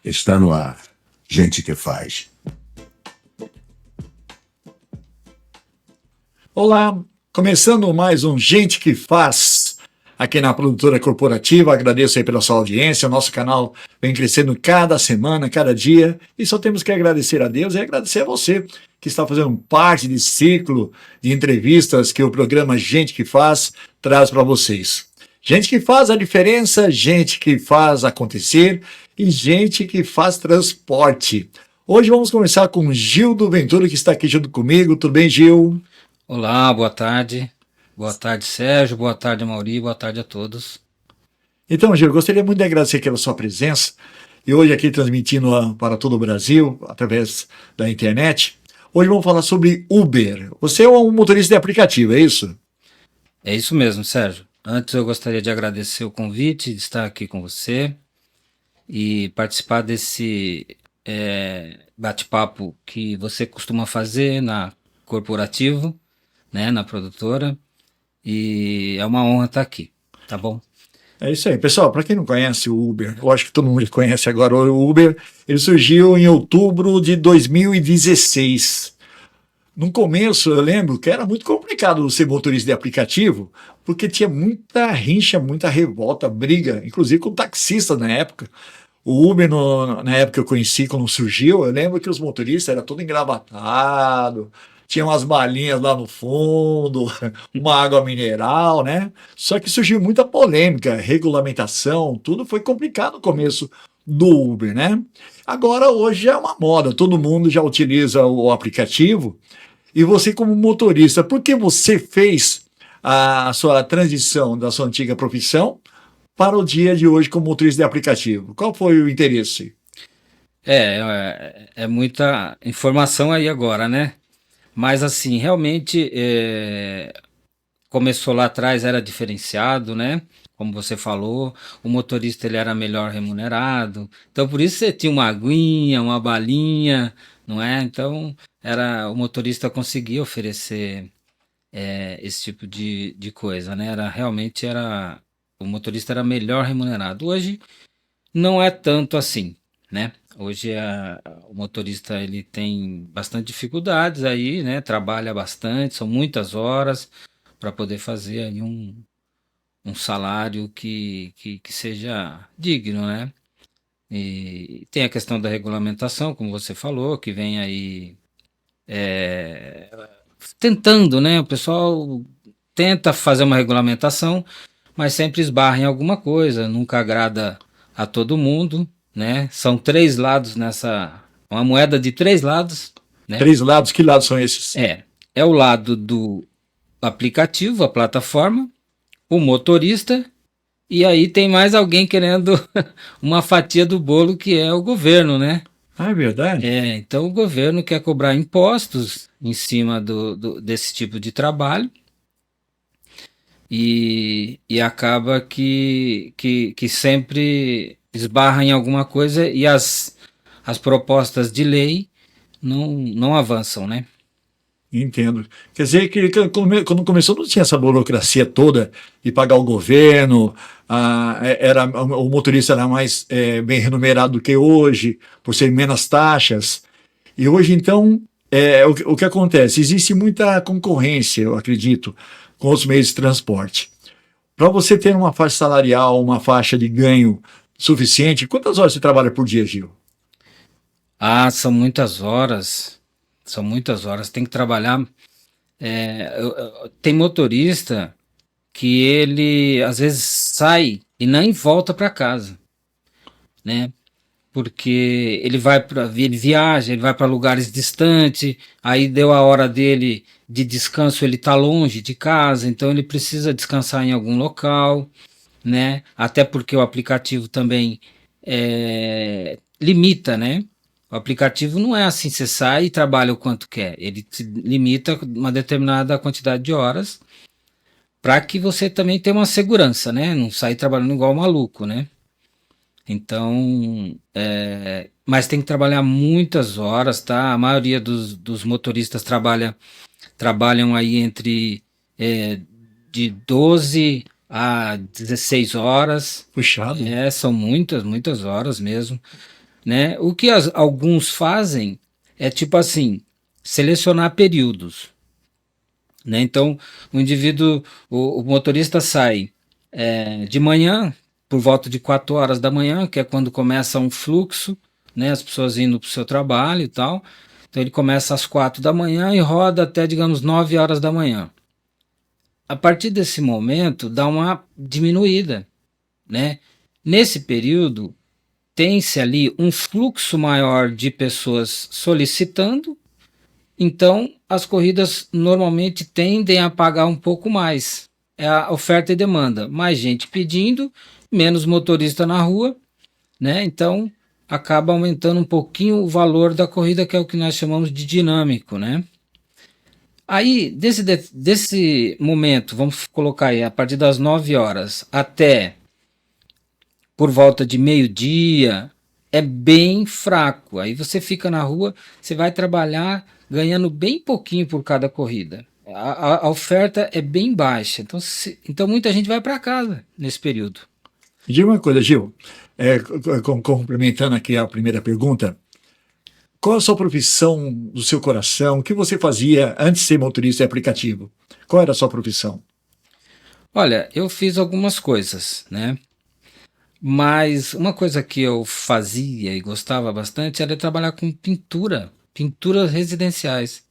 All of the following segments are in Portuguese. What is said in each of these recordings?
Está no ar. Gente que faz. Olá, começando mais um Gente que Faz aqui na Produtora Corporativa. Agradeço aí pela sua audiência. O nosso canal vem crescendo cada semana, cada dia, e só temos que agradecer a Deus e agradecer a você que está fazendo parte desse ciclo de entrevistas que o programa Gente que Faz traz para vocês. Gente que faz a diferença, gente que faz acontecer e gente que faz transporte. Hoje vamos conversar com Gildo Ventura, que está aqui junto comigo. Tudo bem, Gil? Olá, boa tarde. Boa tarde, Sérgio. Boa tarde, Mauri. Boa tarde a todos. Então, Gil, gostaria muito de agradecer pela sua presença e hoje aqui transmitindo para todo o Brasil através da internet. Hoje vamos falar sobre Uber. Você é um motorista de aplicativo, é isso? É isso mesmo, Sérgio. Antes eu gostaria de agradecer o convite de estar aqui com você e participar desse bate-papo que você costuma fazer na Corporativo, né, na produtora, e é uma honra estar aqui, tá bom? É isso aí. Pessoal, para quem não conhece o Uber, eu acho que todo mundo conhece agora o Uber, ele surgiu em outubro de 2016. No começo, eu lembro que era muito complicado ser motorista de aplicativo, porque tinha muita rincha, muita revolta, briga, inclusive com taxistas na época. O Uber, na época que eu conheci, quando surgiu, eu lembro que os motoristas eram todos engravatados, tinha umas balinhas lá no fundo, uma água mineral, né? Só que surgiu muita polêmica, regulamentação, tudo foi complicado no começo do Uber, né? Agora, hoje é uma moda, todo mundo já utiliza o aplicativo. E você, como motorista, por que você fez a sua transição da sua antiga profissão para o dia de hoje como motorista de aplicativo? Qual foi o interesse? É muita informação aí agora, né? Mas assim, realmente começou lá atrás, era diferenciado, né? Como você falou, o motorista ele era melhor remunerado. Então por isso você tinha uma aguinha, uma balinha, não é? Então o motorista conseguia oferecer esse tipo de coisa, né? O motorista era melhor remunerado. Hoje não é tanto assim, né? Hoje o motorista ele tem bastante dificuldades aí, né? Trabalha bastante, são muitas horas para poder fazer aí um salário que seja digno, né? E tem a questão da regulamentação, como você falou, que vem aí é, tentando, né? O pessoal tenta fazer uma regulamentação, mas sempre esbarra em alguma coisa, nunca agrada a todo mundo, né? São três lados uma moeda de três lados, né? Três lados, que lados são esses? É o lado do aplicativo, a plataforma, o motorista, e aí tem mais alguém querendo uma fatia do bolo que é o governo, né? Ah, é verdade? Então o governo quer cobrar impostos em cima desse tipo de trabalho e acaba que sempre esbarra em alguma coisa e as propostas de lei não avançam, né? Entendo. Quer dizer que quando começou não tinha essa burocracia toda de pagar o governo, o motorista era mais bem remunerado do que hoje, por ser menos taxas. E hoje, então, o que acontece? Existe muita concorrência, eu acredito, com os meios de transporte. Para você ter uma faixa salarial, uma faixa de ganho suficiente, quantas horas você trabalha por dia, Gil? São muitas horas. São muitas horas. Tem que trabalhar. Tem motorista que ele às vezes sai e nem volta para casa, né? Porque ele viaja, ele vai para lugares distantes, aí deu a hora dele de descanso, ele está longe de casa, então ele precisa descansar em algum local, né? Até porque o aplicativo também limita, né? O aplicativo não é assim, você sai e trabalha o quanto quer, ele te limita uma determinada quantidade de horas para que você também tenha uma segurança, né? Não sair trabalhando igual maluco, né? Então, mas tem que trabalhar muitas horas, tá? A maioria dos motoristas trabalham aí entre de 12 a 16 horas. Puxado. São muitas, muitas horas mesmo. né? O que alguns fazem é tipo assim, selecionar períodos, né? Então, o indivíduo, o motorista sai de manhã, por volta de 4 horas da manhã, que é quando começa um fluxo, né? As pessoas indo para o seu trabalho e tal. Então, ele começa às 4 da manhã e roda até, digamos, 9 horas da manhã. A partir desse momento, dá uma diminuída, né? Nesse período, tem-se ali um fluxo maior de pessoas solicitando, então as corridas normalmente tendem a pagar um pouco mais. É a oferta e demanda. Mais gente pedindo, menos motorista na rua, né? Então acaba aumentando um pouquinho o valor da corrida, que é o que nós chamamos de dinâmico, né? Aí, desse momento, vamos colocar aí, a partir das 9 horas até por volta de meio-dia, é bem fraco. Aí você fica na rua, você vai trabalhar ganhando bem pouquinho por cada corrida. A oferta é bem baixa. Então muita gente vai para casa nesse período. Me diga uma coisa, Gil, complementando aqui a primeira pergunta, qual a sua profissão do seu coração? O que você fazia antes de ser motorista de aplicativo? Qual era a sua profissão? Olha, eu fiz algumas coisas, né? Mas uma coisa que eu fazia e gostava bastante era trabalhar com pinturas residenciais,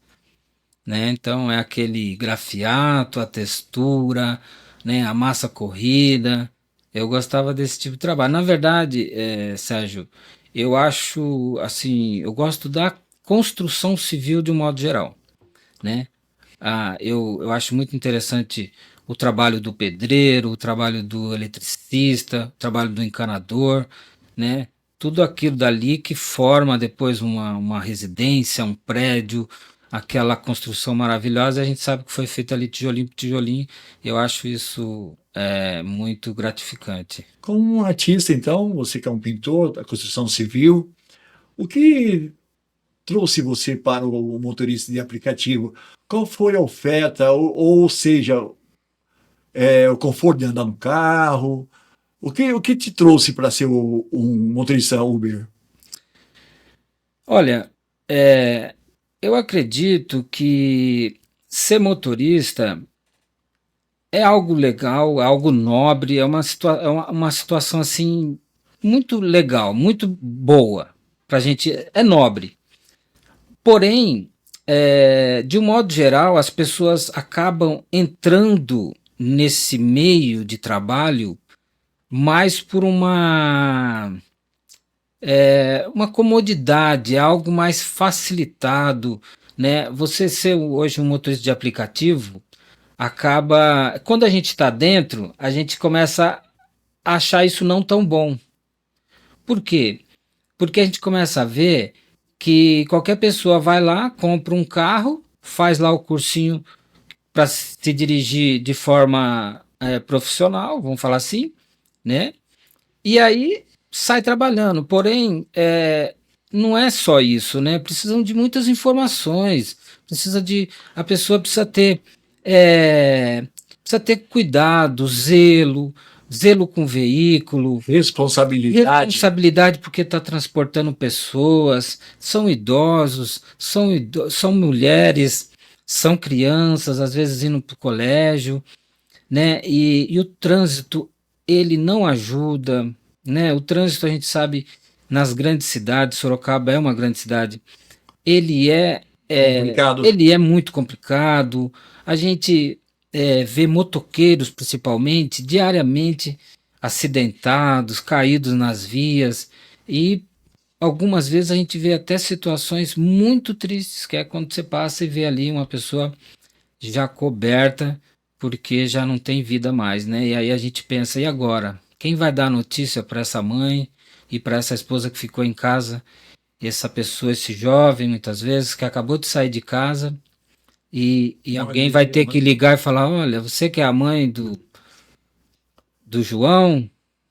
né? Então é aquele grafiato, a textura, né? A massa corrida. Eu gostava desse tipo de trabalho. Na verdade, Sérgio, eu acho assim, eu gosto da construção civil de um modo geral, né? Eu acho muito interessante o trabalho do pedreiro, o trabalho do eletricista, o trabalho do encanador, né? Tudo aquilo dali que forma depois uma residência, um prédio, aquela construção maravilhosa, a gente sabe que foi feita ali tijolinho por tijolinho. Eu acho isso muito gratificante. Como um artista, então, você que é um pintor da construção civil, o que trouxe você para o motorista de aplicativo? Qual foi a oferta? Ou seja, o conforto de andar no carro? O que te trouxe para ser um motorista Uber? Olha, eu acredito que ser motorista é algo legal, é algo nobre, é uma situação assim muito legal, muito boa para a gente, é nobre. Porém, de um modo geral, as pessoas acabam entrando nesse meio de trabalho mais por uma comodidade, algo mais facilitado, né? Você ser hoje um motorista de aplicativo acaba, quando a gente está dentro, a gente começa a achar isso não tão bom. Por quê? Porque a gente começa a ver que qualquer pessoa vai lá, compra um carro, faz lá o cursinho para se dirigir de forma profissional, vamos falar assim, né? E aí sai trabalhando. Porém, não é só isso, né? Precisam de muitas informações. A pessoa precisa ter cuidado, zelo com o veículo, responsabilidade porque está transportando pessoas, são idosos, são mulheres, são crianças, às vezes indo para o colégio, né? E o trânsito, ele não ajuda, né? O trânsito, a gente sabe, nas grandes cidades, Sorocaba é uma grande cidade, ele ele é muito complicado. A gente vê motoqueiros, principalmente, diariamente acidentados, caídos nas vias, e algumas vezes a gente vê até situações muito tristes, que é quando você passa e vê ali uma pessoa já coberta, porque já não tem vida mais, né? E aí a gente pensa, e agora? Quem vai dar notícia para essa mãe e para essa esposa que ficou em casa? Essa pessoa, esse jovem, muitas vezes, que acabou de sair de casa e alguém vai ter que ligar e falar, olha, você que é a mãe do João,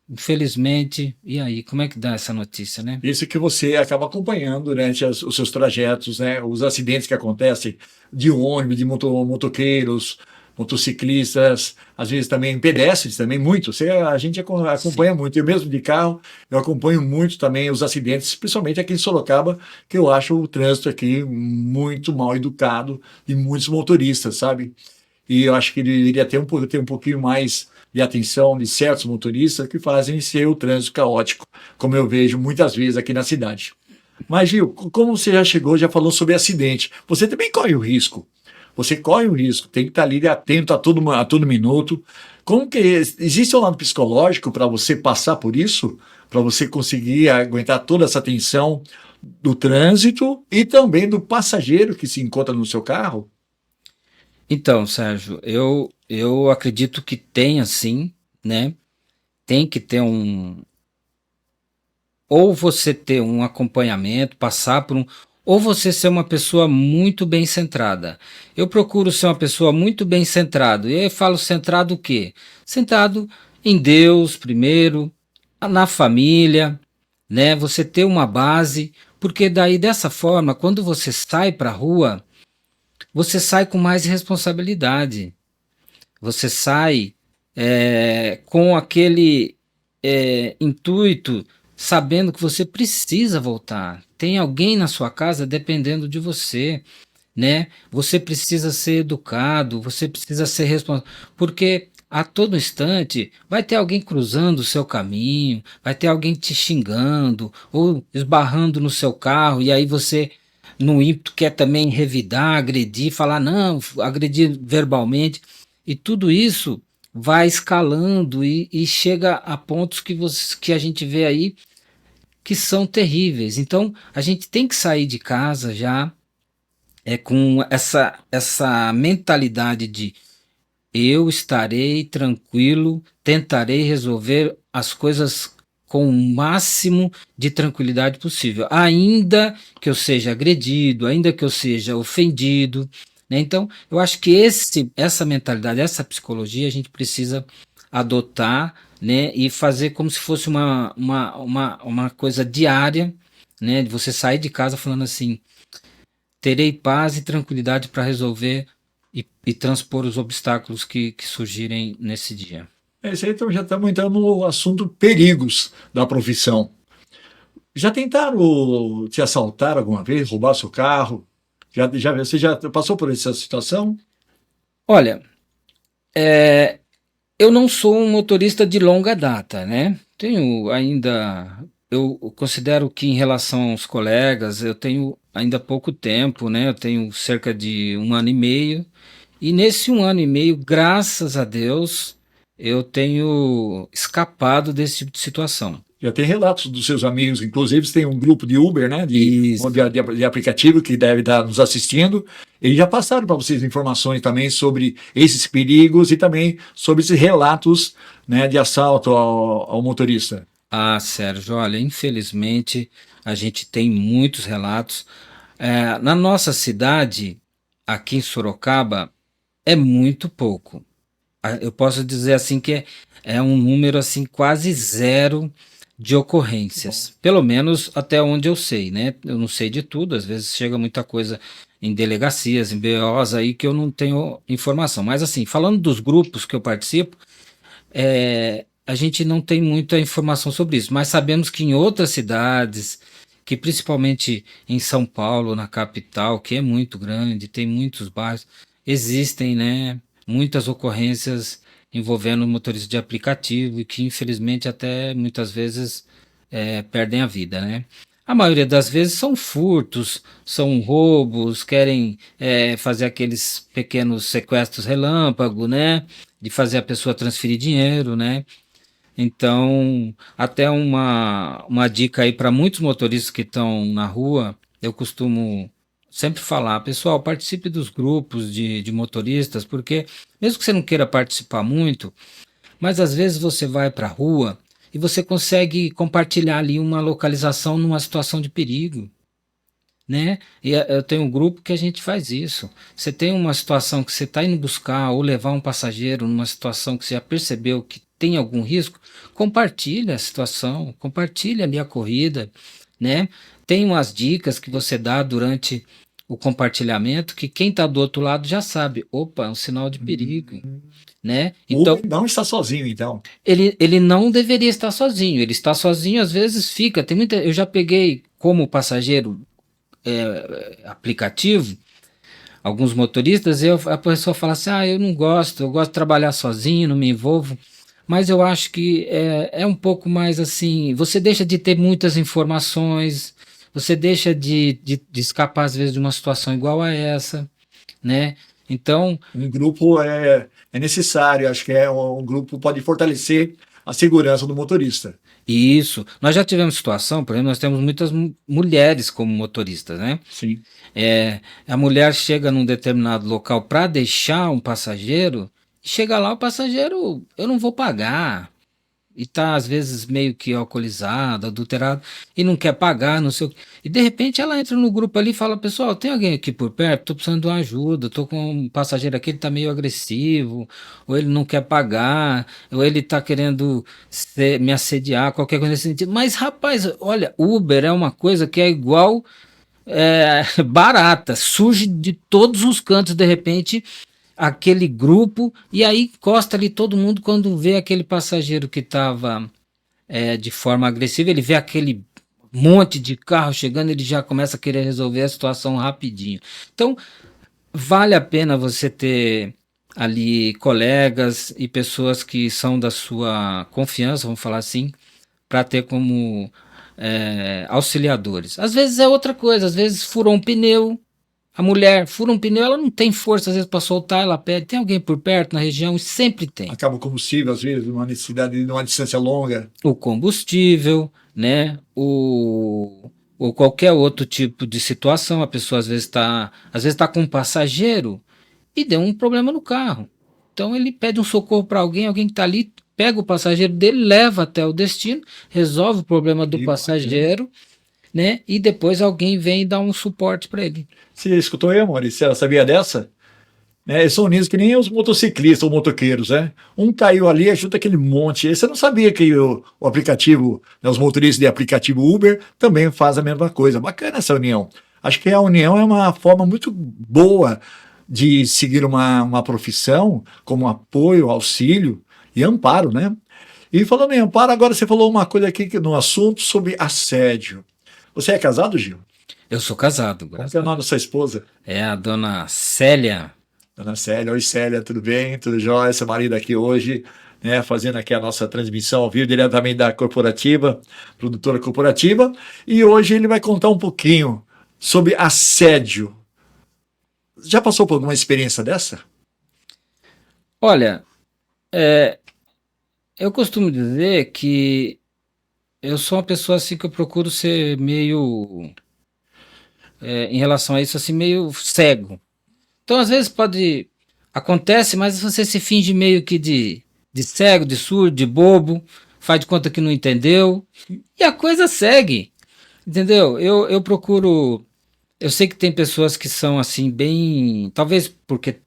infelizmente, e aí, como é que dá essa notícia, né? Isso que você acaba acompanhando durante os seus trajetos, né? Os acidentes que acontecem de ônibus, de motoqueiros, motociclistas, às vezes também pedestres, também muito. A gente acompanha muito. Eu mesmo de carro, eu acompanho muito também os acidentes, principalmente aqui em Sorocaba, que eu acho o trânsito aqui muito mal educado e muitos motoristas, sabe? E eu acho que ele deveria ter um pouquinho mais de atenção de certos motoristas que fazem ser o trânsito caótico, como eu vejo muitas vezes aqui na cidade. Mas, Gil, como você já chegou, já falou sobre acidente, você também corre o risco. Você corre o risco, tem que estar ali atento a todo minuto. Como que existe um lado psicológico para você passar por isso? Para você conseguir aguentar toda essa tensão do trânsito e também do passageiro que se encontra no seu carro? Então, Sérgio, eu acredito que tem sim, né? Tem que ter ou você ter um acompanhamento, passar por ou você ser uma pessoa muito bem centrada. Eu procuro ser uma pessoa muito bem centrado. E aí eu falo centrado o quê? Centrado em Deus primeiro, na família, né? Você ter uma base, porque daí dessa forma, quando você sai para a rua, você sai com mais responsabilidade. Você sai com aquele intuito, sabendo que você precisa voltar. Tem alguém na sua casa dependendo de você, né? Você precisa ser educado, você precisa ser responsável, porque a todo instante vai ter alguém cruzando o seu caminho, vai ter alguém te xingando ou esbarrando no seu carro, e aí você, no ímpeto, quer também revidar, agredir, falar não, agredir verbalmente, e tudo isso vai escalando e chega a pontos que a gente vê aí que são terríveis. Então a gente tem que sair de casa já com essa mentalidade de eu estarei tranquilo, tentarei resolver as coisas com o máximo de tranquilidade possível, ainda que eu seja agredido, ainda que eu seja ofendido, né? Então, eu acho que essa mentalidade, essa psicologia, a gente precisa adotar, né? E fazer como se fosse uma coisa diária, né? De você sair de casa falando assim: terei paz e tranquilidade para resolver e transpor os obstáculos que surgirem nesse dia. Isso aí, então já estamos entrando no assunto perigos da profissão. Já tentaram te assaltar alguma vez, roubar seu carro? Você já passou por essa situação? Olha, eu não sou um motorista de longa data, né? Tenho ainda, eu considero que em relação aos colegas, eu tenho ainda pouco tempo, né? Eu tenho cerca de 1 ano e meio, e nesse 1 ano e meio, graças a Deus, eu tenho escapado desse tipo de situação. Já tem relatos dos seus amigos, inclusive você tem um grupo de Uber, né, Isso. de aplicativo que deve estar nos assistindo. Eles já passaram para vocês informações também sobre esses perigos e também sobre esses relatos, né, de assalto ao motorista. Ah, Sérgio, olha, infelizmente a gente tem muitos relatos. Na nossa cidade, aqui em Sorocaba, é muito pouco. Eu posso dizer assim que é um número assim quase zero de ocorrências, pelo menos até onde eu sei, né? Eu não sei de tudo, às vezes chega muita coisa em delegacias, em BOs aí que eu não tenho informação. Mas assim, falando dos grupos que eu participo, a gente não tem muita informação sobre isso, mas sabemos que em outras cidades, que principalmente em São Paulo, na capital, que é muito grande, tem muitos bairros, existem, né, muitas ocorrências envolvendo motoristas de aplicativo e que infelizmente até muitas vezes perdem a vida, né? A maioria das vezes são furtos, são roubos, querem fazer aqueles pequenos sequestros relâmpago, né? De fazer a pessoa transferir dinheiro, né? Então, até uma dica aí para muitos motoristas que estão na rua, eu costumo sempre falar: pessoal, participe dos grupos de motoristas, porque mesmo que você não queira participar muito, mas às vezes você vai para a rua e você consegue compartilhar ali uma localização numa situação de perigo, né? E eu tenho um grupo que a gente faz isso. Você tem uma situação que você está indo buscar ou levar um passageiro numa situação que você já percebeu que tem algum risco, compartilha a situação, compartilha ali a corrida, né? Tem umas dicas que você dá durante o compartilhamento, que quem está do outro lado já sabe, opa, é um sinal de perigo, né? Então, Uber não está sozinho, então. ele não deveria estar sozinho, ele está sozinho, às vezes fica, eu já peguei como passageiro aplicativo, alguns motoristas, a pessoa fala assim, eu não gosto, eu gosto de trabalhar sozinho, não me envolvo, mas eu acho que é um pouco mais assim, você deixa de ter muitas informações, você deixa de escapar às vezes de uma situação igual a essa, né? Então, Um grupo é necessário, acho que um grupo pode fortalecer a segurança do motorista. isso, nós já tivemos situação, por exemplo, nós temos muitas mulheres como motoristas, né? Sim. A mulher chega num determinado local para deixar um passageiro, e chega lá o passageiro, eu não vou pagar, e tá às vezes meio que alcoolizado, adulterado, e não quer pagar, não sei o quê. E de repente ela entra no grupo ali e fala, pessoal, tem alguém aqui por perto? Tô precisando de uma ajuda, tô com um passageiro aqui, ele tá meio agressivo, ou ele não quer pagar, ou ele tá querendo me assediar, qualquer coisa nesse sentido. Mas rapaz, olha, Uber é uma coisa que é igual barata, surge de todos os cantos de repente aquele grupo, e aí encosta ali todo mundo quando vê aquele passageiro que estava de forma agressiva, ele vê aquele monte de carro chegando, ele já começa a querer resolver a situação rapidinho. Então, vale a pena você ter ali colegas e pessoas que são da sua confiança, vamos falar assim, para ter como auxiliadores. Às vezes é outra coisa, às vezes furou um pneu, a mulher fura um pneu, ela não tem força às vezes para soltar, ela pede, tem alguém por perto na região? E sempre tem. Acaba o combustível, às vezes, uma necessidade de uma distância longa. O combustível, né? Ou qualquer outro tipo de situação, a pessoa às vezes tá com um passageiro e deu um problema no carro. Então ele pede um socorro para alguém que está ali, pega o passageiro dele, leva até o destino, resolve o problema do passageiro, né? E depois alguém vem e dá um suporte para ele. Você escutou aí, Maurício? Você sabia dessa? Eles são unidos que nem os motociclistas ou motoqueiros, né? Um caiu ali, ajuda aquele monte. E você não sabia que o aplicativo, né, os motoristas de aplicativo Uber também fazem a mesma coisa. Bacana essa união. Acho que a união é uma forma muito boa de seguir uma profissão como apoio, auxílio e amparo, né? E falando em amparo, agora você falou uma coisa aqui no assunto sobre assédio. Você é casado, Gil? Eu sou casado. Qual é o nome da sua esposa? É a dona Célia. Dona Célia. Oi, Célia, tudo bem? Tudo jóia? Seu marido aqui hoje, né, fazendo aqui a nossa transmissão ao vivo, diretamente da corporativa, produtora corporativa. E hoje ele vai contar um pouquinho sobre assédio. Já passou por alguma experiência dessa? Olha, eu costumo dizer que eu sou uma pessoa assim que eu procuro ser meio, em relação a isso, assim, meio cego. Então, às vezes acontece, mas você se finge meio que de cego, de surdo, de bobo, faz de conta que não entendeu, e a coisa segue, entendeu? Eu procuro, eu sei que tem pessoas que são assim, bem, talvez porque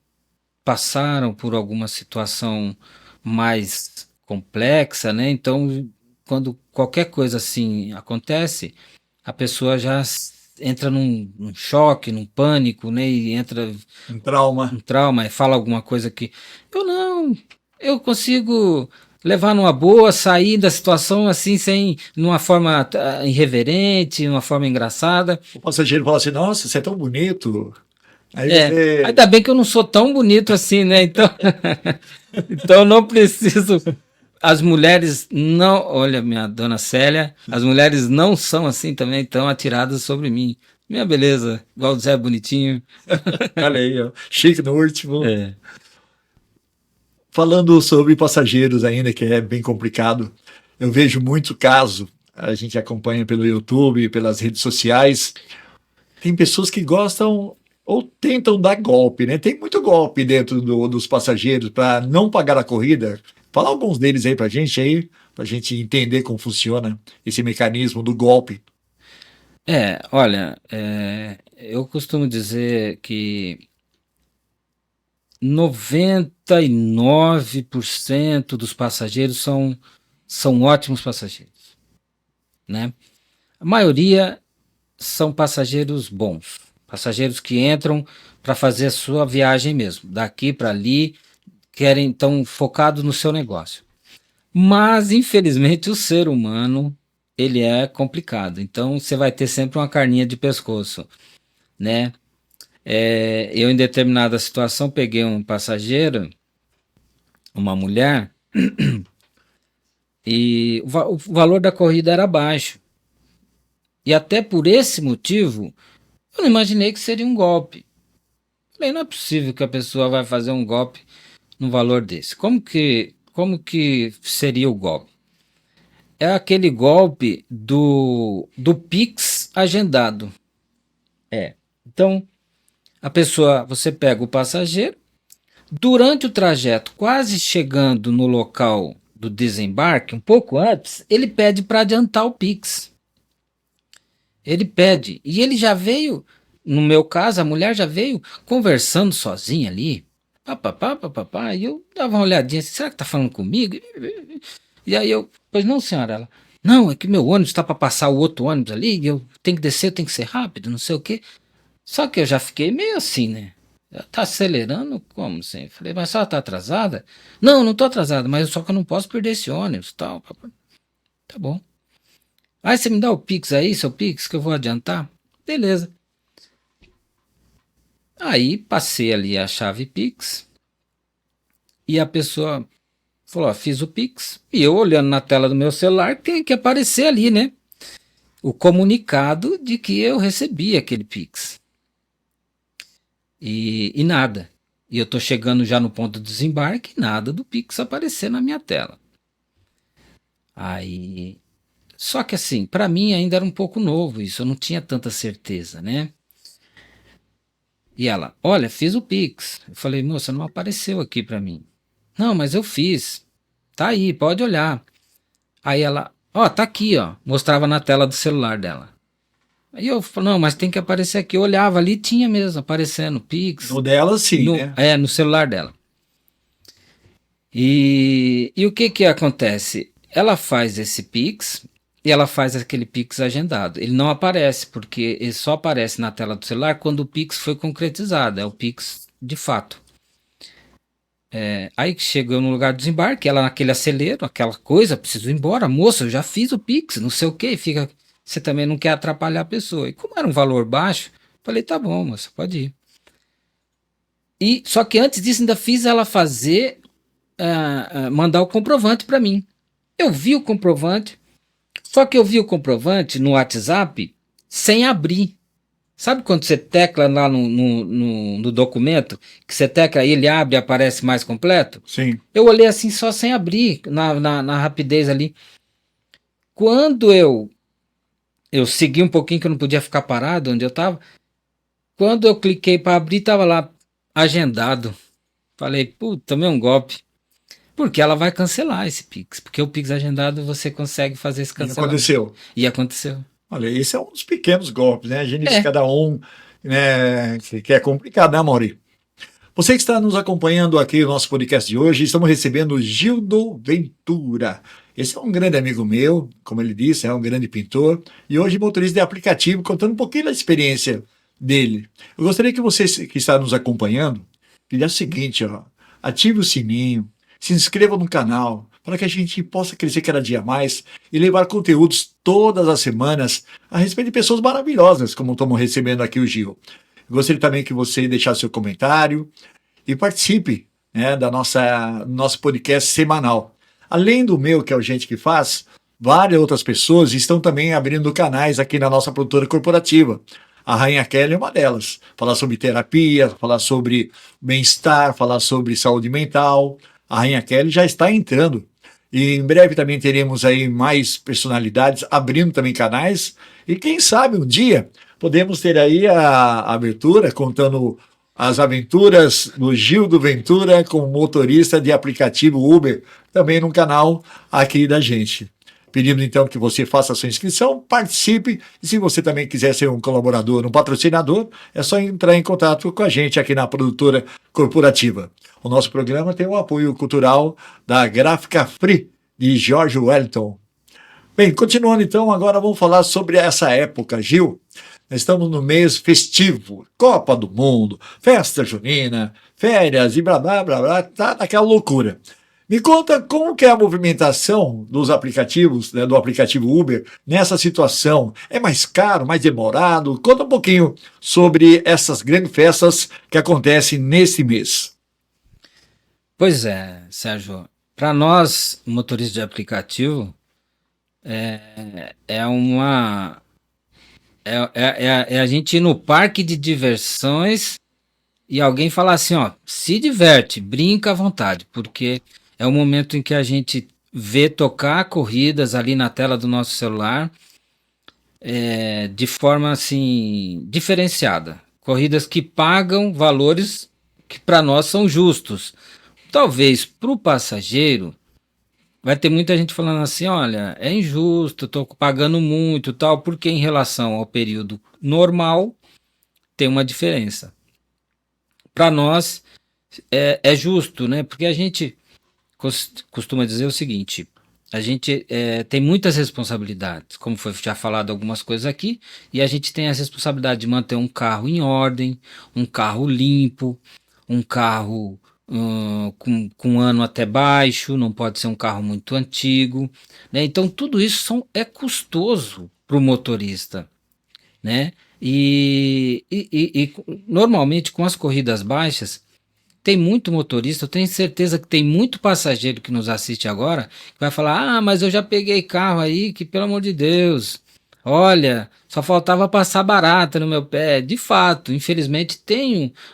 passaram por alguma situação mais complexa, né? Então, quando qualquer coisa assim acontece, a pessoa já entra num choque, num pânico, né? E entra Um trauma. um trauma e fala alguma coisa que eu consigo levar numa boa, sair da situação assim, numa forma irreverente, numa forma engraçada. O passageiro fala assim, nossa, você é tão bonito. Aí você... Ainda bem que eu não sou tão bonito assim, né? Então, então eu não preciso. As mulheres não. Olha, minha dona Célia, as mulheres não são assim também tão atiradas sobre mim. Minha beleza, igual o Zé Bonitinho. Olha aí, ó, chique no último. Falando sobre passageiros ainda, que é bem complicado, eu vejo muito caso, a gente acompanha pelo YouTube, pelas redes sociais, tem pessoas que gostam ou tentam dar golpe, né? Tem muito golpe dentro dos passageiros para não pagar a corrida. Fala alguns deles aí pra gente entender como funciona esse mecanismo do golpe. Olha, eu costumo dizer que 99% dos passageiros são ótimos passageiros, né? A maioria são passageiros bons, Passageiros que entram para fazer a sua viagem mesmo, daqui para ali, querem estão focados no seu negócio. Mas, infelizmente, o ser humano, ele é complicado. Então, você vai ter sempre uma carninha de pescoço, né? Eu, em determinada situação, peguei um passageiro, uma mulher, e o valor da corrida era baixo. E até por esse motivo, eu não imaginei que seria um golpe. Falei, não é possível que a pessoa vai fazer um golpe num valor desse. Como que seria o golpe? É aquele golpe do Pix agendado. Então, a pessoa, você pega o passageiro, durante o trajeto, quase chegando no local do desembarque, um pouco antes, ele pede para adiantar o Pix. Ele pede. E ele já veio, no meu caso, a mulher já veio conversando sozinha ali. Papapá, e eu dava uma olhadinha assim, será que tá falando comigo? E aí eu, pois não, senhora. Ela, não, é que meu ônibus está para passar o outro ônibus ali, e eu tenho que descer, eu tenho que ser rápido, não sei o quê. Só que eu já fiquei meio assim, né? Tá acelerando? Como assim? Falei, mas a senhora tá atrasada? Não, não tô atrasada, mas só que eu não posso perder esse ônibus, tal. Tá bom. Aí você me dá o Pix aí, seu Pix, que eu vou adiantar? Beleza. Aí passei ali a chave Pix e a pessoa falou, ó, fiz o Pix. E eu olhando na tela do meu celular, tem que aparecer ali, né? O comunicado de que eu recebi aquele Pix. E nada. E eu tô chegando já no ponto do desembarque, nada do Pix aparecer na minha tela. Aí... Só que assim, para mim ainda era um pouco novo isso, eu não tinha tanta certeza, né? E ela, olha, fiz o Pix. Eu falei, moça, não apareceu aqui para mim. Não, mas eu fiz. Tá aí, pode olhar. Aí ela, ó, tá aqui, ó. Mostrava na tela do celular dela. Aí eu falei, não, mas tem que aparecer aqui. Eu olhava ali, tinha mesmo aparecendo Pix. No dela, sim, né? No celular dela. E o que acontece? Ela faz esse Pix e ela faz aquele Pix agendado. Ele não aparece, porque ele só aparece na tela do celular quando o Pix foi concretizado. É o Pix de fato. Aí chegou no lugar do desembarque, ela naquele acelero, aquela coisa, preciso ir embora, moça, eu já fiz o Pix, não sei o que, fica... Você também não quer atrapalhar a pessoa. E como era um valor baixo, falei, tá bom, moça, pode ir. E, só que antes disso ainda fiz ela fazer, mandar o comprovante para mim. Eu vi o comprovante, só que eu vi o comprovante no WhatsApp sem abrir. Sabe quando você tecla lá no documento, que você tecla e ele abre e aparece mais completo? Sim. Eu olhei assim só sem abrir, na rapidez ali. Quando eu segui um pouquinho, que eu não podia ficar parado onde eu estava. Quando eu cliquei para abrir, estava lá agendado. Falei, puta, tomei um golpe. Porque ela vai cancelar esse Pix. Porque o Pix agendado você consegue fazer esse cancelamento. E aconteceu. Olha, esse é um dos pequenos golpes, né? A gente diz cada um, né, que é complicado, né, Mauri? Você que está nos acompanhando aqui no nosso podcast de hoje, estamos recebendo o Gildo Ventura. Esse é um grande amigo meu, como ele disse, é um grande pintor, e hoje motorista de aplicativo, contando um pouquinho da experiência dele. Eu gostaria que você que está nos acompanhando, fizesse o seguinte, ó, ative o sininho, se inscreva no canal, para que a gente possa crescer cada dia mais e levar conteúdos todas as semanas a respeito de pessoas maravilhosas, como estamos recebendo aqui o Gil. Eu gostaria também que você deixasse seu comentário e participe, né, do nosso podcast semanal. Além do meu, que é o Gente que Faz, várias outras pessoas estão também abrindo canais aqui na nossa produtora corporativa. A Rainha Kelly é uma delas. Falar sobre terapia, falar sobre bem-estar, falar sobre saúde mental. A Rainha Kelly já está entrando. E em breve também teremos aí mais personalidades abrindo também canais. E quem sabe um dia podemos ter aí a abertura contando as aventuras do Gildo Ventura como motorista de aplicativo Uber, também no canal aqui da gente. Pedindo então que você faça a sua inscrição, participe, e se você também quiser ser um colaborador, um patrocinador, é só entrar em contato com a gente aqui na produtora corporativa. O nosso programa tem o apoio cultural da Gráfica Free, de George Wellington. Bem, continuando então, agora vamos falar sobre essa época, Gil. Nós estamos no mês festivo, Copa do Mundo, festa junina, férias e blá blá blá blá, tá naquela loucura. Me conta como que é a movimentação dos aplicativos, né, do aplicativo Uber, nessa situação. É mais caro, mais demorado? Conta um pouquinho sobre essas grandes festas que acontecem nesse mês. Pois é, Sérgio. Para nós, motoristas de aplicativo, é uma. É a gente ir no parque de diversões e alguém falar assim, ó, se diverte, brinca à vontade, porque é o momento em que a gente vê tocar corridas ali na tela do nosso celular, de forma assim diferenciada. Corridas que pagam valores que para nós são justos. Talvez para o passageiro vai ter muita gente falando assim, olha, é injusto, estou pagando muito, tal, porque em relação ao período normal tem uma diferença. Para nós é justo, né? Porque a gente costuma dizer o seguinte, a gente tem muitas responsabilidades, como foi já falado algumas coisas aqui, e a gente tem a responsabilidade de manter um carro em ordem, um carro limpo, um carro com ano até baixo, não pode ser um carro muito antigo, né? Então tudo isso é custoso para o motorista, né? E normalmente com as corridas baixas tem muito motorista, eu tenho certeza que tem muito passageiro que nos assiste agora, que vai falar, mas eu já peguei carro aí que, pelo amor de Deus, olha, só faltava passar barata no meu pé. De fato, infelizmente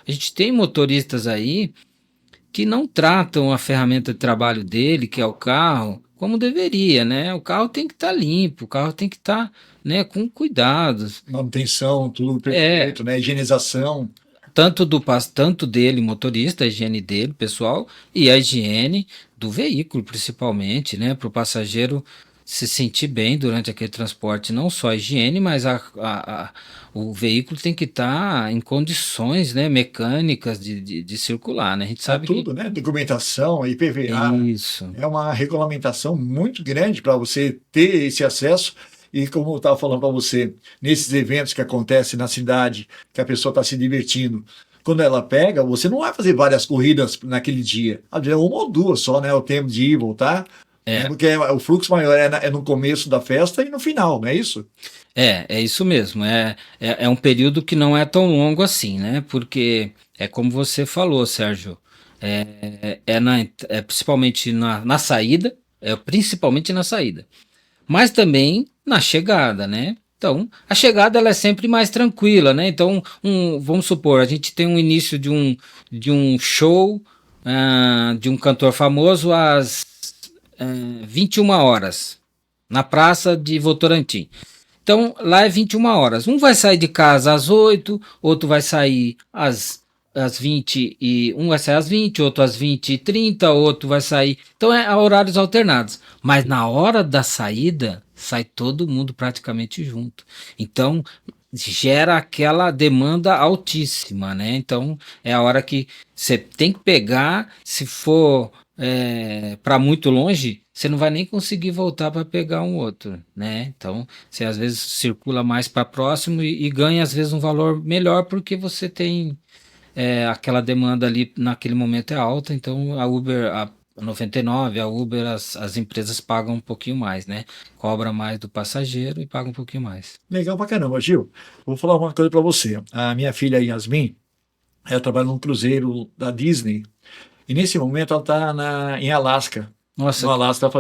a gente tem motoristas aí que não tratam a ferramenta de trabalho dele, que é o carro, como deveria, né? O carro tem que estar limpo, o carro tem que estar, né, com cuidados. Manutenção, tudo perfeito, né? Higienização. Tanto dele, motorista, a higiene dele, pessoal, e a higiene do veículo, principalmente, né? Para o passageiro se sentir bem durante aquele transporte, não só a higiene, mas o veículo tem que estar em condições, né, mecânicas de circular, né? A gente sabe tudo, né? Documentação, IPVA. Isso. É uma regulamentação muito grande para você ter esse acesso. E como eu estava falando para você, nesses eventos que acontecem na cidade, que a pessoa está se divertindo, quando ela pega, você não vai fazer várias corridas naquele dia. Às vezes uma ou duas só, né? O tempo de ir e voltar. Porque o fluxo maior é no começo da festa e no final, não é isso? É isso mesmo. É um período que não é tão longo assim, né? Porque é como você falou, Sérgio. Principalmente na saída, principalmente na saída. Mas também na chegada, né? Então, a chegada ela é sempre mais tranquila, né? Então, vamos supor, a gente tem um início de um show de um cantor famoso às 21 horas, na Praça de Votorantim. Então, lá é 21 horas. Um vai sair de casa às 8, outro vai sair às 20 e um vai sair às 20, outro às 20h30, outro vai sair. Então é horários alternados. Mas na hora da saída, sai todo mundo praticamente junto. Então gera aquela demanda altíssima, né? Então é a hora que você tem que pegar, se for para muito longe, você não vai nem conseguir voltar para pegar um outro, né? Então você às vezes circula mais para próximo e ganha às vezes um valor melhor porque você tem aquela demanda ali naquele momento é alta, então a Uber, a 99, a Uber, as empresas pagam um pouquinho mais, né? Cobra mais do passageiro e paga um pouquinho mais. Legal pra caramba, Gil. Vou falar uma coisa para você. A minha filha Yasmin, ela trabalha num cruzeiro da Disney e nesse momento ela está em Alasca. Nossa. No Alasca,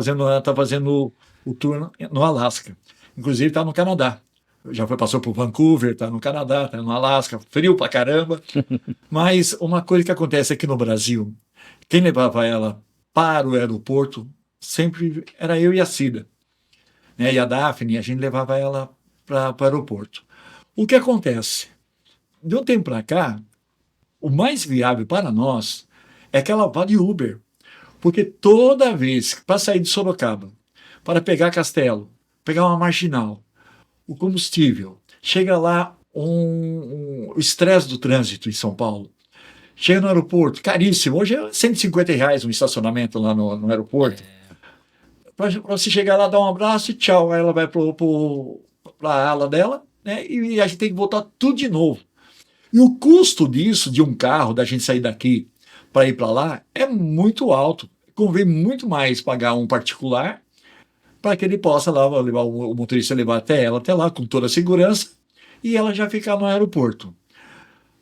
tá fazendo o tour no Alasca. Inclusive está no Canadá. Passou por Vancouver, está no Canadá, está no Alasca, frio pra caramba. Mas uma coisa que acontece aqui no Brasil, quem levava ela para o aeroporto sempre era eu e a Cida, né? E a Daphne, a gente levava ela para o aeroporto. O que acontece? De um tempo para cá, o mais viável para nós é que ela vá de Uber. Porque toda vez para sair de Sorocaba, para pegar Castelo, pegar uma marginal, o combustível, chega lá o estresse do trânsito em São Paulo, chega no aeroporto, caríssimo, hoje é R$ 150 um estacionamento lá no aeroporto, para você chegar lá, dar um abraço e tchau, aí ela vai para a ala dela, né? E a gente tem que voltar tudo de novo. E o custo disso, de um carro, da gente sair daqui para ir para lá, é muito alto. Convém muito mais pagar um particular para que ele possa lá levar o motorista levar até lá com toda a segurança e ela já ficar no aeroporto.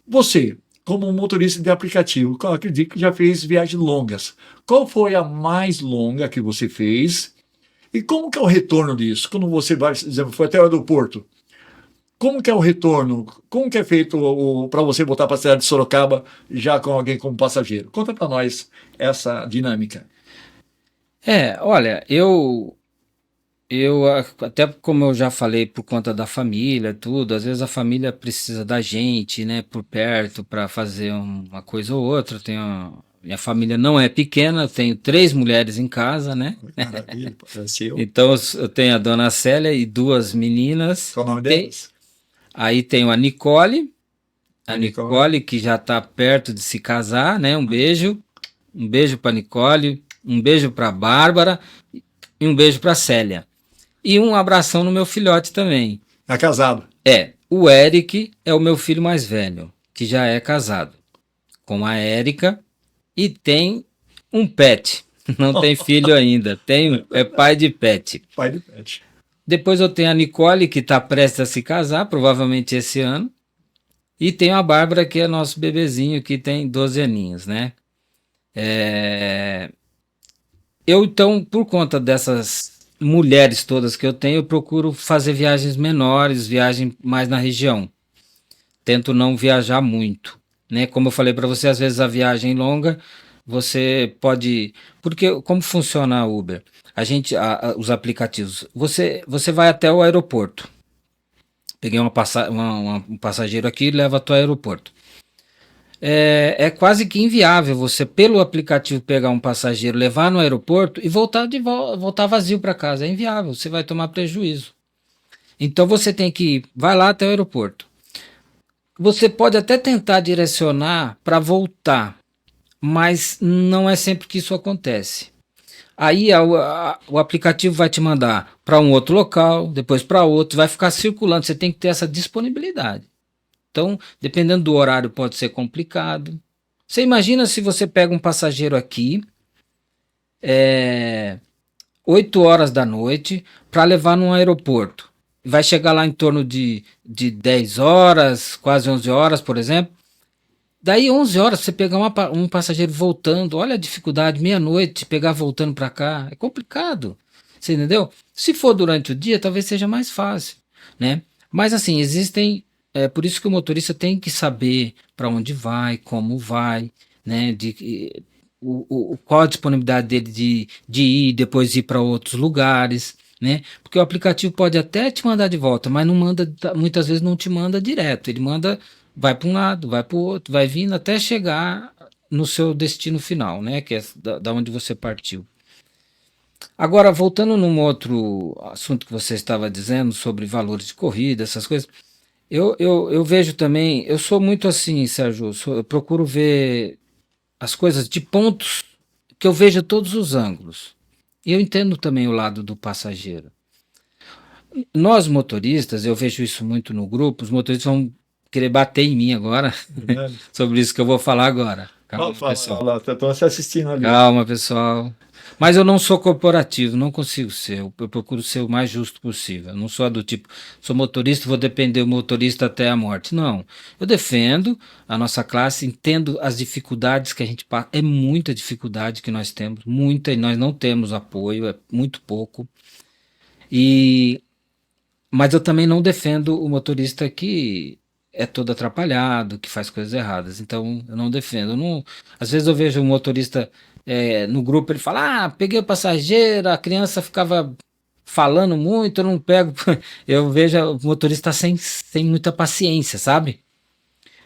Você, como um motorista de aplicativo, eu acredito que já fez viagens longas. Qual foi a mais longa que você fez? E como que é o retorno disso? Quando você vai, por exemplo, foi até o aeroporto, como que é o retorno? Como que é feito para você voltar para a cidade de Sorocaba já com alguém como passageiro? Conta para nós essa dinâmica. Olha, até como eu já falei, por conta da família, tudo, às vezes a família precisa da gente, né, por perto para fazer uma coisa ou outra. Minha família não é pequena, eu tenho 3 mulheres em casa, né? Maravilha, seu. Então eu tenho a dona Célia e 2 meninas. Qual o nome delas? Aí tenho a Nicole, Nicole. Nicole que já está perto de se casar, né? Um beijo para Nicole, um beijo para Bárbara e um beijo para Célia. E um abração no meu filhote também. É casado. O Eric é o meu filho mais velho, que já é casado com a Érica e tem um pet. Não tem filho ainda, é pai de pet. Pai de pet. Depois eu tenho a Nicole, que está prestes a se casar, provavelmente esse ano. E tenho a Bárbara, que é nosso bebezinho, que tem 12 aninhos, né? Eu, então, por conta dessas mulheres todas que eu tenho, eu procuro fazer viagens menores, viagem mais na região. Tento não viajar muito, né? Como eu falei para você, às vezes a viagem longa, você pode... Porque como funciona a Uber? Os aplicativos, você vai até o aeroporto. Peguei um passageiro aqui e leva até o aeroporto. É quase que inviável você, pelo aplicativo, pegar um passageiro, levar no aeroporto e voltar vazio para casa. É inviável, você vai tomar prejuízo. Então você tem que vai lá até o aeroporto. Você pode até tentar direcionar para voltar, mas não é sempre que isso acontece. Aí o aplicativo vai te mandar para um outro local, depois para outro, vai ficar circulando. Você tem que ter essa disponibilidade. Então, dependendo do horário, pode ser complicado. Você imagina se você pega um passageiro aqui, 8 horas da noite, para levar num aeroporto. Vai chegar lá em torno de 10 horas, quase 11 horas, por exemplo. Daí 11 horas você pegar um passageiro voltando, olha a dificuldade, meia-noite, pegar voltando para cá, é complicado, você entendeu? Se for durante o dia, talvez seja mais fácil, né? Mas assim, por isso que o motorista tem que saber para onde vai, como vai, né? Qual a disponibilidade dele de ir, depois ir para outros lugares, né? Porque o aplicativo pode até te mandar de volta, mas não manda, muitas vezes não te manda direto, ele manda... Vai para um lado, vai para o outro, vai vindo até chegar no seu destino final, né? Que é da onde você partiu. Agora, voltando num outro assunto que você estava dizendo sobre valores de corrida, essas coisas, eu vejo também, eu sou muito assim, Sérgio, eu procuro ver as coisas de pontos que eu vejo todos os ângulos. E eu entendo também o lado do passageiro. Nós motoristas, eu vejo isso muito no grupo, os motoristas vão querer bater em mim agora sobre isso que eu vou falar agora. Calma, pessoal. Estão se assistindo ali. Calma, pessoal. Mas eu não sou corporativo, não consigo ser. Eu procuro ser o mais justo possível. Eu não sou do tipo, sou motorista, vou defender o motorista até a morte. Não. Eu defendo a nossa classe, entendo as dificuldades que a gente passa. É muita dificuldade que nós temos, muita, e nós não temos apoio, é muito pouco. Mas eu também não defendo o motorista que é todo atrapalhado, que faz coisas erradas. Então eu não defendo. Às vezes eu vejo um motorista no grupo, ele fala, peguei o passageiro, a criança ficava falando muito, eu não pego. Eu vejo o motorista sem muita paciência, sabe?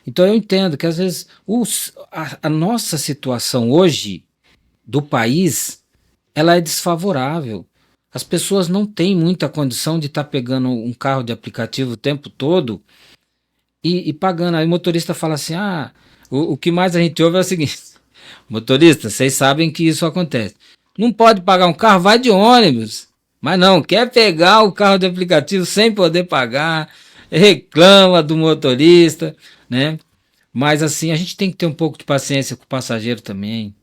Então eu entendo que às vezes a nossa situação hoje do país, ela é desfavorável. As pessoas não têm muita condição de estar pegando um carro de aplicativo o tempo todo e pagando. Aí o motorista fala assim, o que mais a gente ouve é o seguinte, motorista, vocês sabem que isso acontece. Não pode pagar um carro, vai de ônibus. Mas não, quer pegar o carro de aplicativo sem poder pagar. reclama do motorista, né? Mas assim, a gente tem que ter um pouco de paciência com o passageiro também.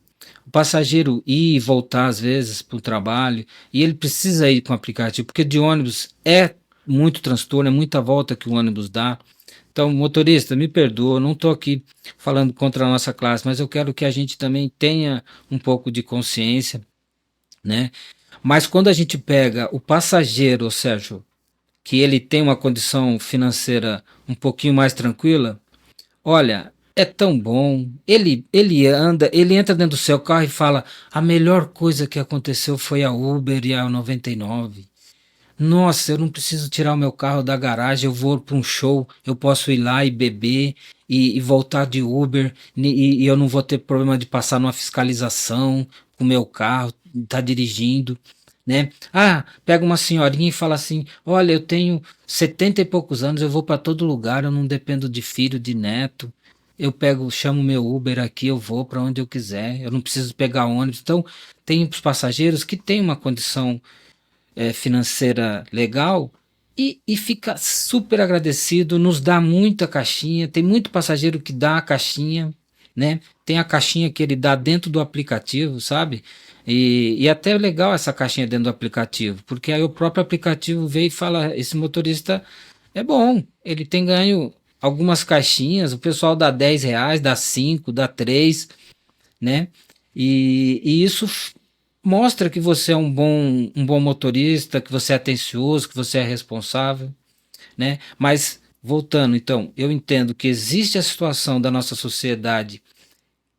O passageiro ir e voltar às vezes para o trabalho e ele precisa ir com o aplicativo, porque de ônibus é muito transtorno, é muita volta que o ônibus dá. Então, motorista, me perdoa, não estou aqui falando contra a nossa classe, mas eu quero que a gente também tenha um pouco de consciência, né? Mas quando a gente pega o passageiro, Sérgio, que ele tem uma condição financeira um pouquinho mais tranquila, olha, é tão bom. Ele entra dentro do seu carro e fala: a melhor coisa que aconteceu foi a Uber e a 99. Nossa, eu não preciso tirar o meu carro da garagem, eu vou para um show, eu posso ir lá e beber e voltar de Uber e eu não vou ter problema de passar numa fiscalização com o meu carro, tá dirigindo, né? Ah, pega uma senhorinha e fala assim: olha, eu tenho 70 e poucos anos, eu vou para todo lugar, eu não dependo de filho, de neto. Eu pego, chamo meu Uber aqui, eu vou para onde eu quiser, eu não preciso pegar ônibus. Então, tem os passageiros que têm uma condição financeira legal e fica super agradecido, nos dá muita caixinha, tem muito passageiro que dá a caixinha, né? Tem a caixinha que ele dá dentro do aplicativo, sabe? E até é legal essa caixinha dentro do aplicativo, porque aí o próprio aplicativo veio e fala: esse motorista é bom, ele tem ganho algumas caixinhas, o pessoal dá R$ 10, dá 5, dá 3, né? E isso mostra que você é um bom motorista, que você é atencioso, que você é responsável, né? Mas, voltando, então, eu entendo que existe a situação da nossa sociedade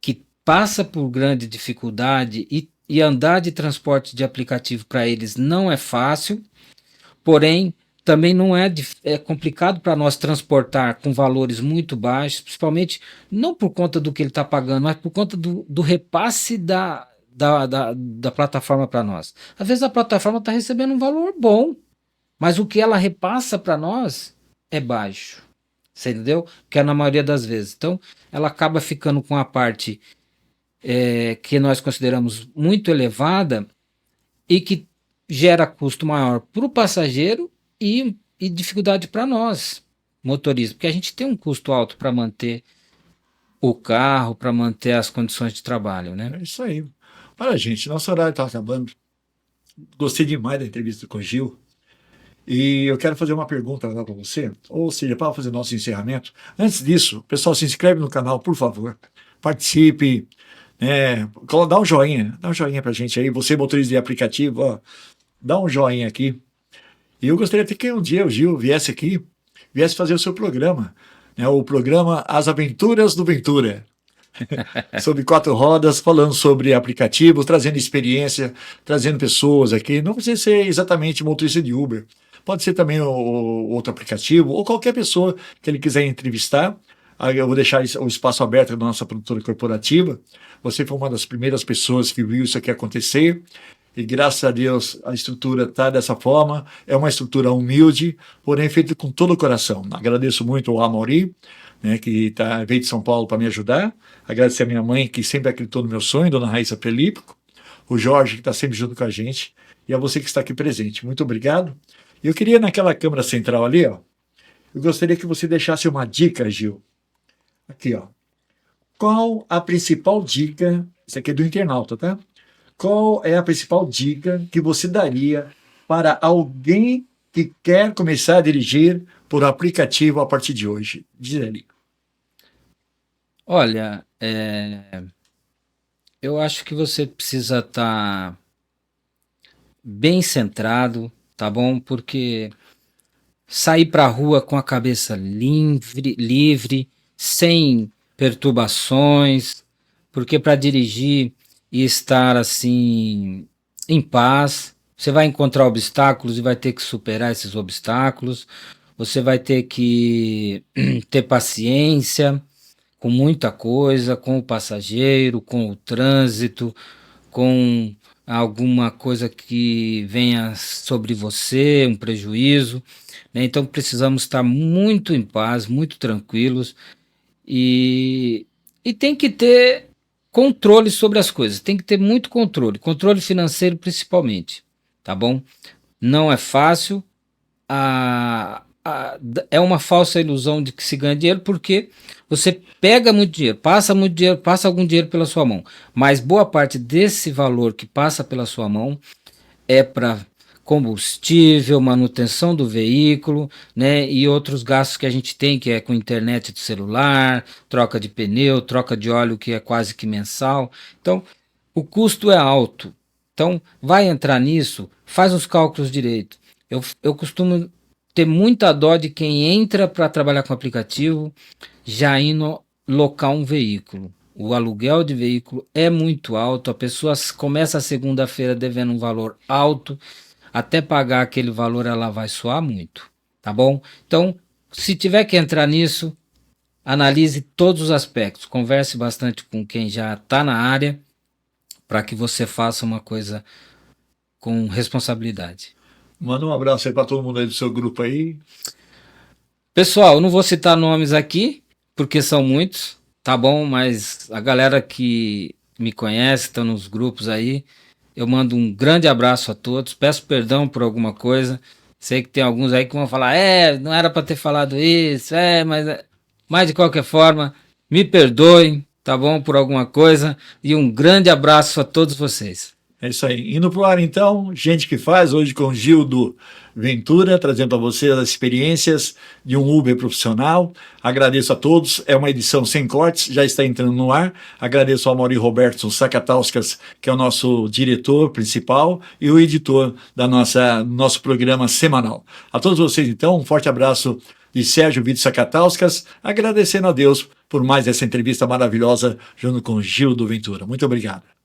que passa por grande dificuldade e andar de transporte de aplicativo para eles não é fácil, porém, também não é complicado para nós transportar com valores muito baixos, principalmente não por conta do que ele está pagando, mas por conta do repasse da plataforma para nós. Às vezes a plataforma está recebendo um valor bom, mas o que ela repassa para nós é baixo. Você entendeu? Que é na maioria das vezes. Então, ela acaba ficando com a parte que nós consideramos muito elevada e que gera custo maior para o passageiro e dificuldade para nós, motoristas, porque a gente tem um custo alto para manter o carro, para manter as condições de trabalho, né? É isso aí. Olha, gente, nosso horário está acabando. Gostei demais da entrevista com o Gil. E eu quero fazer uma pergunta para você, ou seja, para fazer nosso encerramento. Antes disso, pessoal, se inscreve no canal, por favor. Participe, dá um joinha para a gente aí. Você, motorista de aplicativo, ó, dá um joinha aqui. E eu gostaria até que um dia o Gil viesse aqui, viesse fazer o seu programa, né, o programa As Aventuras do Ventura. Sobre 4 rodas, falando sobre aplicativos, trazendo experiência, trazendo pessoas aqui. Não precisa ser exatamente motorista de Uber, pode ser também outro aplicativo, ou qualquer pessoa que ele quiser entrevistar. Aí eu vou deixar o espaço aberto da nossa produtora corporativa. Você foi uma das primeiras pessoas que viu isso aqui acontecer, e graças a Deus a estrutura está dessa forma. É uma estrutura humilde, porém feita com todo o coração. Agradeço muito ao Amaury, né, que veio de São Paulo para me ajudar. Agradecer a minha mãe, que sempre acreditou no meu sonho, Dona Raíssa Pelípico, o Jorge, que está sempre junto com a gente, e a você que está aqui presente. Muito obrigado. E eu queria, naquela câmera central ali, ó, eu gostaria que você deixasse uma dica, Gil. Aqui, ó. Qual a principal dica, isso aqui é do internauta, tá? Qual é a principal dica que você daria para alguém que quer começar a dirigir por aplicativo a partir de hoje? Diz ali. Olha, eu acho que você precisa estar bem centrado, tá bom? Porque sair para a rua com a cabeça livre, sem perturbações, porque para dirigir e estar assim em paz, você vai encontrar obstáculos e vai ter que superar esses obstáculos. Você vai ter que ter paciência com muita coisa, com o passageiro, com o trânsito, com alguma coisa que venha sobre você, um prejuízo, né? Então precisamos estar muito em paz, muito tranquilos e tem que ter controle sobre as coisas, tem que ter muito controle financeiro principalmente, tá bom? Não é fácil, é uma falsa ilusão de que se ganha dinheiro, porque você pega muito dinheiro, passa algum dinheiro pela sua mão, mas boa parte desse valor que passa pela sua mão é para combustível, manutenção do veículo, né, e outros gastos que a gente tem, que é com internet de celular, troca de pneu, troca de óleo, que é quase que mensal. Então, o custo é alto. Então, vai entrar nisso, faz os cálculos direito. Eu costumo ter muita dó de quem entra para trabalhar com aplicativo já indo locar um veículo. O aluguel de veículo é muito alto, a pessoa começa a segunda-feira devendo um valor alto, até pagar aquele valor ela vai suar muito, tá bom? Então, se tiver que entrar nisso, analise todos os aspectos, converse bastante com quem já está na área, para que você faça uma coisa com responsabilidade. Manda um abraço aí para todo mundo aí do seu grupo aí. Pessoal, eu não vou citar nomes aqui, porque são muitos, tá bom? Mas a galera que me conhece, estão nos grupos aí, eu mando um grande abraço a todos, peço perdão por alguma coisa, sei que tem alguns aí que vão falar, não era para ter falado isso, mas de qualquer forma, me perdoem, tá bom, por alguma coisa, e um grande abraço a todos vocês. É isso aí. Indo pro ar, então, Gente que Faz, hoje com Gildo Ventura, trazendo para vocês as experiências de um Uber profissional. Agradeço a todos, é uma edição sem cortes, já está entrando no ar. Agradeço ao Mauri Roberto Sakatauskas, que é o nosso diretor principal e o editor do nosso programa semanal. A todos vocês, então, um forte abraço de Sérgio Vitor Sakatauskas, agradecendo a Deus por mais essa entrevista maravilhosa junto com Gildo Ventura. Muito obrigado.